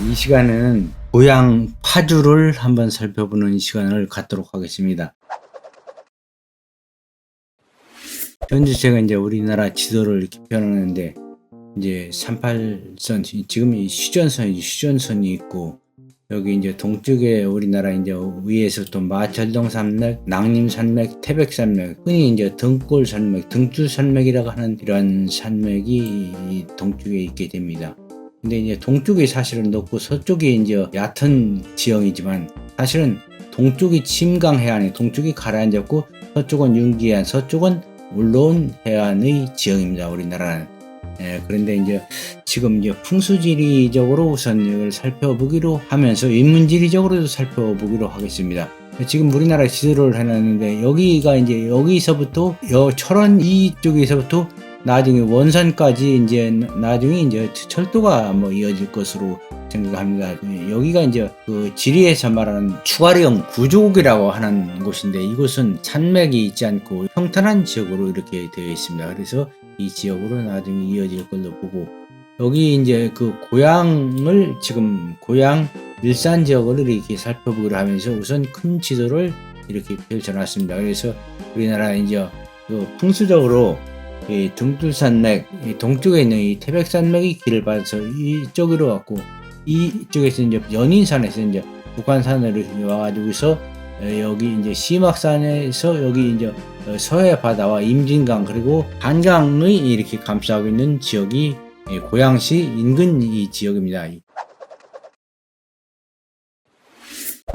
이 시간은 고향 파주를 한번 살펴보는 시간을 갖도록 하겠습니다. 현재 제가 이제 우리나라 지도를 이렇게 펴놓는데, 이제 38선, 지금 이 휴전선이 있고, 여기 이제 동쪽에 우리나라 이제 위에서부터 마철동 산맥, 낭림 산맥, 태백 산맥, 흔히 이제 등골 산맥, 등줄 산맥이라고 하는 이런 산맥이 이 동쪽에 있게 됩니다. 근데 이제 동쪽이 사실은 높고 서쪽이 이제 얕은 지형이지만, 사실은 동쪽이 침강 해안에, 동쪽이 가라앉았고 서쪽은 융기해안, 서쪽은 올라온 해안의 지형입니다, 우리나라는. 그런데 이제 지금 이제 풍수지리적으로 우선 이걸 살펴보기로 하면서 인문지리적으로도 살펴보기로 하겠습니다. 지금 우리나라 지도를 해놨는데, 여기가 이제 여기서부터 철원 이쪽에서부터 나중에 원산까지 이제 나중에 이제 철도가 뭐 이어질 것으로 생각합니다. 여기가 이제 그 지리에서 말하는 추가령 구조국이라고 하는 곳인데, 이곳은 산맥이 있지 않고 평탄한 지역으로 이렇게 되어 있습니다. 그래서 이 지역으로 나중에 이어질 걸로 보고, 여기 이제 그 고향을 지금 고향 일산 지역을 이렇게 살펴보기로 하면서 우선 큰 지도를 이렇게 펼쳐놨습니다. 그래서 우리나라 이제 그 풍수적으로 이 등줄산맥, 이 동쪽에 있는 이 태백산맥이 길을 받아서 이쪽으로 왔고, 이쪽에서 이제 연인산에서 이제 북한산으로 와가지고서 여기 이제 심악산에서 여기 이제 서해 바다와 임진강 그리고 한강을 이렇게 감싸고 있는 지역이 고양시 인근 이 지역입니다.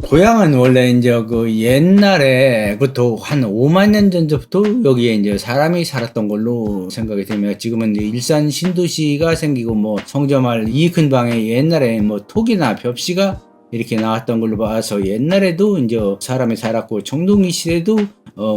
고향은 원래 이제 그 옛날에부터 한 5만 년 전부터 여기에 이제 사람이 살았던 걸로 생각이 됩니다. 지금은 이제 일산 신도시가 생기고 뭐 성저마을 이 근방에 옛날에 뭐 톡이나 벽시가 이렇게 나왔던 걸로 봐서 옛날에도 이제 사람이 살았고, 청동기 시대도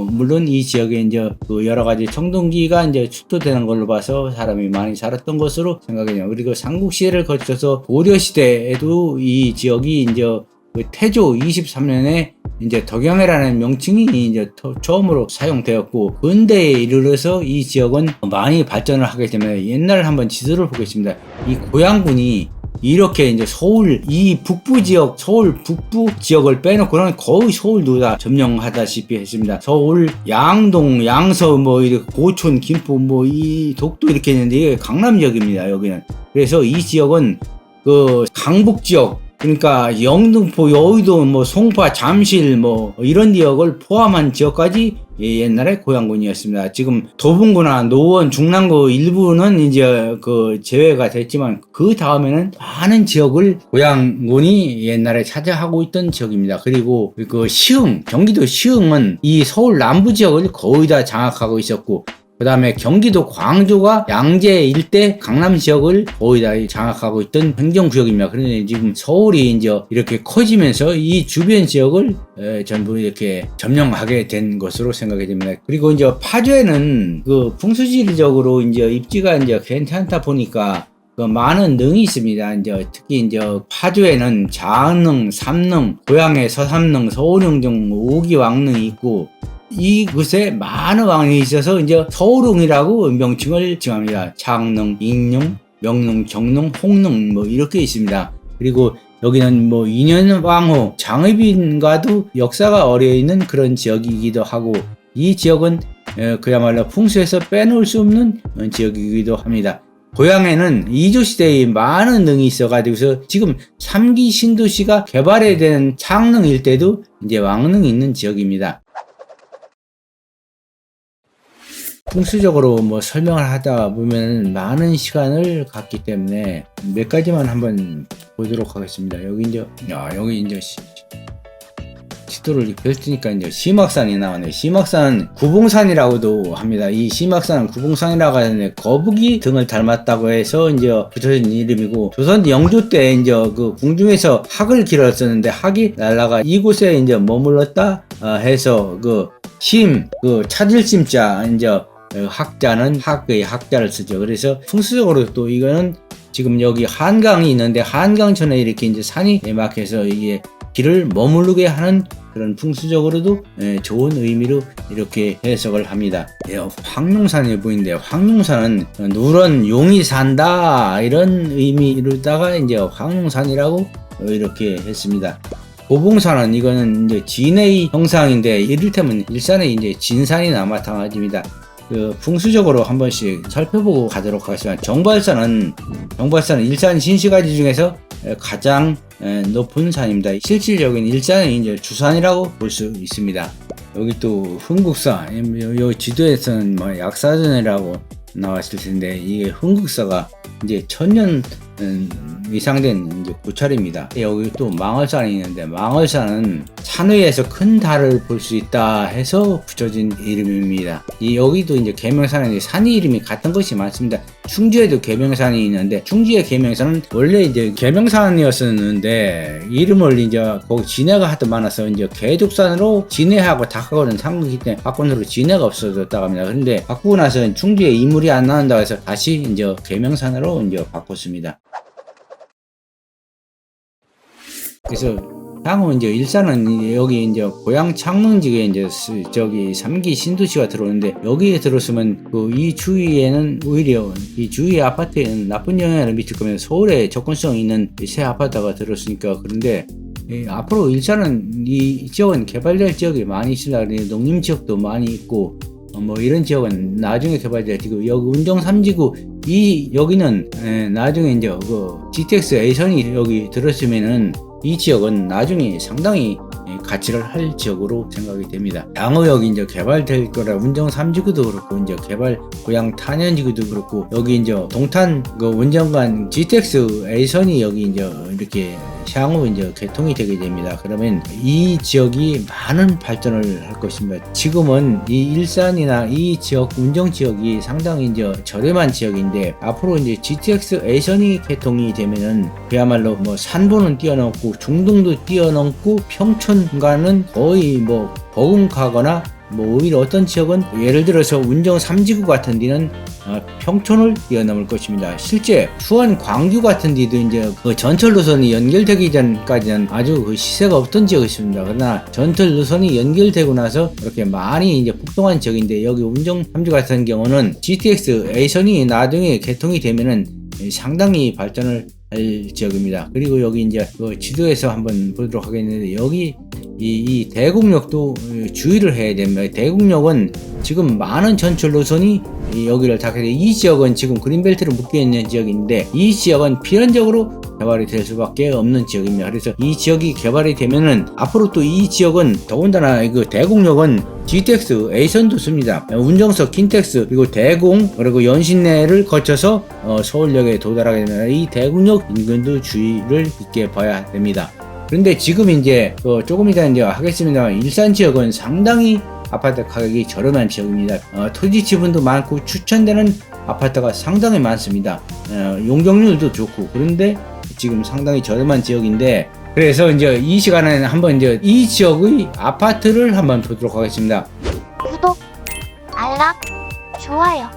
물론 이 지역에 이제 그 여러 가지 청동기가 이제 축소되는 걸로 봐서 사람이 많이 살았던 것으로 생각해요. 그리고 삼국시대를 거쳐서 고려시대에도 이 지역이 이제 그 태조 23년에 이제 덕양해라는 명칭이 이제 처음으로 사용되었고, 근대에 이르러서 이 지역은 많이 발전을 하게 되면, 옛날 한번 지도를 보겠습니다. 이 고양군이 이렇게 이제 서울 이 북부 지역, 서울 북부 지역을 빼놓고는 거의 서울도 다 점령하다시피 했습니다. 서울, 양동, 양서, 뭐 이렇게 고촌, 김포, 뭐 이 독도 이렇게 있는데 이게 강남 지역입니다, 여기는. 그래서 이 지역은 그 강북 지역, 그러니까 영등포, 여의도, 뭐 송파, 잠실, 뭐 이런 지역을 포함한 지역까지 옛날에 고양군이었습니다. 지금 도봉구나 노원, 중랑구 일부는 이제 그 제외가 됐지만, 그 다음에는 많은 지역을 고양군이 옛날에 차지하고 있던 지역입니다. 그리고 그 시흥, 경기도 시흥은 이 서울 남부 지역을 거의 다 장악하고 있었고, 그 다음에 경기도 광주가 양재 일대 강남 지역을 거의 다 장악하고 있던 행정구역입니다. 그런데 지금 서울이 이제 이렇게 커지면서 이 주변 지역을 전부 이렇게 점령하게 된 것으로 생각이 됩니다. 그리고 이제 파주에는 그 풍수지리적으로 이제 입지가 이제 괜찮다 보니까 그 많은 능이 있습니다. 이제 특히 이제 파주에는 자흥릉, 삼릉, 고향에 서삼릉, 서울릉 등 5기 왕릉이 있고, 이곳에 많은 왕릉이 있어서 이제 서울릉이라고 명칭을 지합니다. 창릉, 익릉, 명릉, 정릉, 홍릉 뭐 이렇게 있습니다. 그리고 여기는 뭐 인현왕후, 장의빈과도 역사가 어려있는 그런 지역이기도 하고, 이 지역은 그야말로 풍수에서 빼놓을 수 없는 지역이기도 합니다. 고향에는 이조시대의 많은 능이 있어가지고서 지금 3기 신도시가 개발이 된 창릉 일대도 이제 왕릉이 있는 지역입니다. 풍수적으로 뭐 설명을 하다 보면 많은 시간을 갖기 때문에 몇 가지만 한번 보도록 하겠습니다. 여기 이제 지도를 펼치니까 이제 심악산이 나오네. 심악산은 구봉산이라고도 합니다. 이 심악산은 구봉산이라고 하는데 거북이 등을 닮았다고 해서 이제 붙여진 이름이고, 조선 영조 때 이제 그 궁중에서 학을 기르었었는데 학이 날라가 이곳에 이제 머물렀다 해서 그 찾을 심자 이제 학자는 학의 학자를 쓰죠. 그래서 풍수적으로 또 이거는 지금 여기 한강이 있는데 한강천에 이렇게 이제 산이 막혀서 이게 길을 머무르게 하는 그런 풍수적으로도 좋은 의미로 이렇게 해석을 합니다. 황룡산이 보이는데 황룡산은 누런 용이 산다 이런 의미로다가 이제 황룡산이라고 이렇게 했습니다. 고봉산은 이거는 이제 진해의 형상인데 이를테면 일산의 이제 진산이나 마찬가지입니다. 그 풍수적으로 한 번씩 살펴보고 가도록 하겠습니다. 정발산은 일산 신시가지 중에서 가장 높은 산입니다. 실질적인 일산의 이제 주산이라고 볼 수 있습니다. 여기 또 흥국산, 여기 지도에서는 뭐 약사전이라고 나왔을 텐데 이게 흥국사가 이제 1000년 이상 된 이제 고찰입니다. 여기 또 망월산이 있는데 망월산은 산 위에서 큰 달을 볼 수 있다 해서 붙여진 이름입니다. 여기도 이제 계명산인데 산 이름이 같은 것이 많습니다. 충주에도 계명산이 있는데 충주의 계명산은 원래 이제 계명산이었었는데 이름을 이제 거기 진해가 하도 많아서 이제 계족산으로 진해하고 닭하고는 상극이기 때문에 바꾼으로 진해가 없어졌다고 합니다. 그런데 바꾸고 나서 충주에 이물이 안 나온다고 해서 다시 이제 계명산으로 이제 바꿨습니다. 그래서 향후 이제 일산은 여기 이제 고향 창릉지구에 이제 저기 3기 신도시가 들어오는데 여기에 들어서면 이 주위에는 오히려 이 주위 아파트에는 나쁜 영향을 미칠 거면 서울에 접근성 있는 새 아파트가 들어왔으니까. 그런데 앞으로 일산은 이 지역은 개발될 지역이 많이 있습니다. 농림 지역도 많이 있고 뭐 이런 지역은 나중에 개발될 지구. 여기 운정 3지구 여기는 나중에 이제 GTX A선이 여기 들었으면은 이 지역은 나중에 상당히 가치를 할 지역으로 생각이 됩니다. 향후 여기 이제 개발될 거라 운정 3지구도 그렇고 이제 개발 고양 탄현지구도 그렇고 여기 이제 동탄 운정간 GTX A선이 여기 이제 이렇게 향후 이제 개통이 되게 됩니다. 그러면 이 지역이 많은 발전을 할 것입니다. 지금은 이 일산이나 이 지역 운정 지역이 상당히 이제 저렴한 지역인데 앞으로 이제 GTX A선이 개통이 되면은 그야말로 뭐 산보는 뛰어넘고 중동도 뛰어넘고 평촌과는 거의 뭐 버금가거나 뭐 오히려 어떤 지역은 예를 들어서 운정 3지구 같은 데는 평촌을 뛰어넘을 것입니다. 실제 수원 광주 같은 데도 이제 전철 노선이 연결되기 전까지는 아주 시세가 없던 지역이 있습니다. 그러나 전철 노선이 연결되고 나서 이렇게 많이 이제 폭등한 지역인데 여기 운정 3지구 같은 경우는 GTX A선이 나중에 개통이 되면은 상당히 발전을 할 지역입니다. 그리고 여기 이제 지도에서 한번 보도록 하겠는데 여기 이 대곡역도 주의를 해야 됩니다. 대곡역은 지금 많은 전철 노선이 여기를 닿게 이 지역은 지금 그린벨트로 묶여 있는 지역인데 이 지역은 필연적으로 개발이 될 수밖에 없는 지역입니다. 그래서 이 지역이 개발이 되면은 앞으로 또 이 지역은 더군다나 대곡역은 GTX A선도 씁니다. 운정석, 킨텍스 그리고 대공 그리고 연신내를 거쳐서 서울역에 도달하게 됩니다. 이 대곡역 인근도 주의를 깊게 봐야 됩니다. 그런데 지금 이제 조금 이따 이제 하겠습니다만 일산 지역은 상당히 아파트 가격이 저렴한 지역입니다. 토지 지분도 많고 추천되는 아파트가 상당히 많습니다. 용적률도 좋고 그런데 지금 상당히 저렴한 지역인데 그래서 이제 이 시간에는 한번 이제 이 지역의 아파트를 한번 보도록 하겠습니다. 구독, 알람, 좋아요.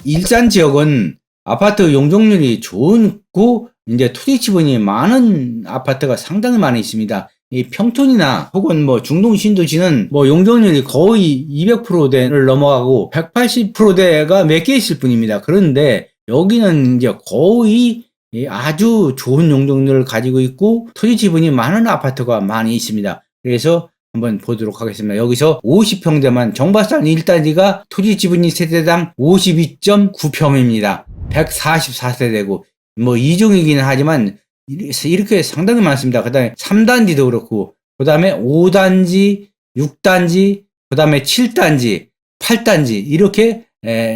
일산 지역은 아파트 용적률이 좋고 이제 토지 지분이 많은 아파트가 상당히 많이 있습니다. 이 평촌이나 혹은 뭐 중동 신도시는 뭐 용적률이 거의 200%대를 넘어가고 180%대가 몇 개 있을 뿐입니다. 그런데 여기는 이제 거의 아주 좋은 용적률을 가지고 있고 토지 지분이 많은 아파트가 많이 있습니다. 그래서 한번 보도록 하겠습니다. 여기서 50평대만 정발산 1단지가 토지 지분이 세대당 52.9평입니다. 144세대고 뭐 2종이기는 하지만 이렇게 상당히 많습니다. 그 다음에 3단지도 그렇고 그 다음에 5단지 6단지 그 다음에 7단지 8단지 이렇게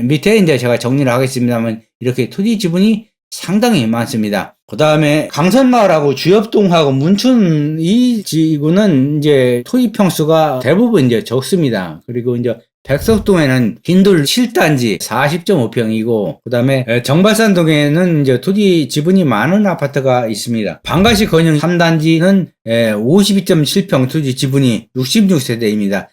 밑에 이제 제가 정리를 하겠습니다만 이렇게 토지 지분이 상당히 많습니다. 그 다음에 강선마을하고 주엽동하고 문춘 이 지구는 이제 토지 평수가 대부분 이제 적습니다. 그리고 이제 백석동에는 흰돌 7단지 40.5평이고 그 다음에 정발산동에는 이제 토지 지분이 많은 아파트가 있습니다. 방가시 건영 3단지는 52.7평 토지 지분이 66세대입니다.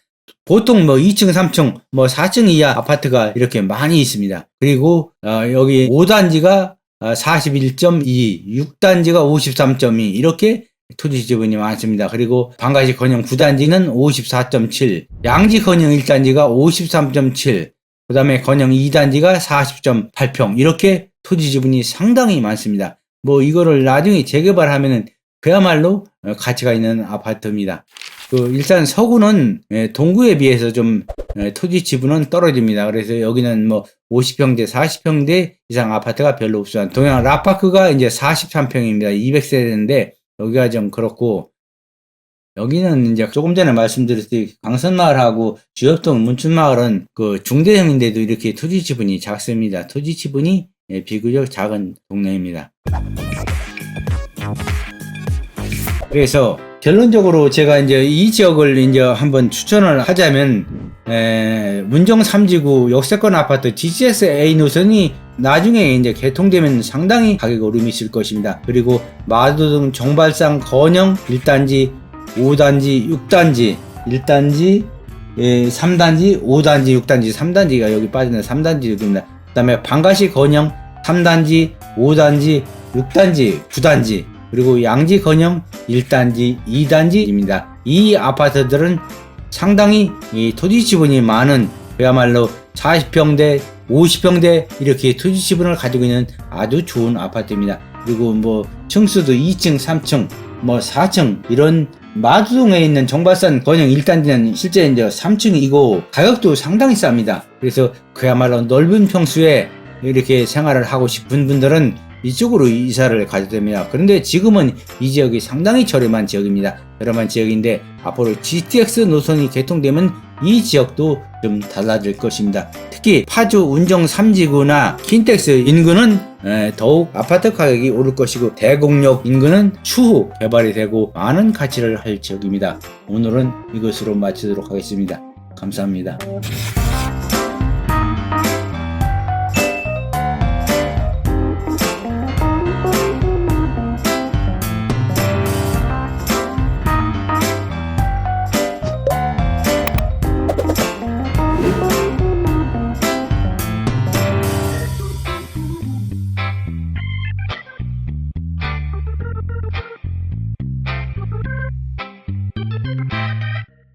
보통 뭐 2층, 3층, 뭐 4층 이하 아파트가 이렇게 많이 있습니다. 그리고 여기 5단지가 41.2, 6단지가 53.2 이렇게 토지 지분이 많습니다. 그리고 방가시 건영 9단지는 54.7, 양지 건영 1단지가 53.7, 그 다음에 건영 2단지가 40.8평 이렇게 토지 지분이 상당히 많습니다. 뭐 이거를 나중에 재개발하면은 그야말로 가치가 있는 아파트입니다. 일단 서구는 동구에 비해서 좀 토지 지분은 떨어집니다. 그래서 여기는 뭐 50평대, 40평대 이상 아파트가 별로 없어요. 동양 락파크가 이제 43평입니다. 200세대인데 여기가 좀 그렇고, 여기는 이제 조금 전에 말씀드렸듯이 강선마을하고 주엽동 문춘마을은 그 중대형인데도 이렇게 토지 지분이 작습니다. 토지 지분이 비교적 작은 동네입니다. 그래서 결론적으로 제가 이제 이 지역을 이제 한번 추천을 하자면, 문정 3지구 역세권 아파트 GCS-A 노선이 나중에 이제 개통되면 상당히 가격 오름이 있을 것입니다. 그리고 마도동 정발산 건영 1단지, 5단지, 6단지, 1단지, 3단지, 5단지, 6단지, 3단지가 여기 빠지는 3단지 여기입니다. 그 다음에 방가시 건영 3단지, 5단지, 6단지, 9단지, 그리고 양지 건영 1단지, 2단지입니다. 이 아파트들은 상당히 이 토지 지분이 많은, 그야말로 40평대, 50평대 이렇게 토지 지분을 가지고 있는 아주 좋은 아파트입니다. 그리고 뭐 층수도 2층, 3층, 뭐 4층 이런 마두동에 있는 정발산 건영 1단지는 실제 이제 3층이고 가격도 상당히 쌉니다. 그래서 그야말로 넓은 평수에 이렇게 생활을 하고 싶은 분들은 이쪽으로 이사를 가게 됩니다. 그런데 지금은 이 지역이 상당히 저렴한 지역입니다. 저렴한 지역인데 앞으로 GTX 노선이 개통되면 이 지역도 좀 달라질 것입니다. 특히 파주 운정 3지구나 킨텍스 인근은 더욱 아파트 가격이 오를 것이고, 대곡역 인근은 추후 개발이 되고 많은 가치를 할 지역입니다. 오늘은 이것으로 마치도록 하겠습니다. 감사합니다.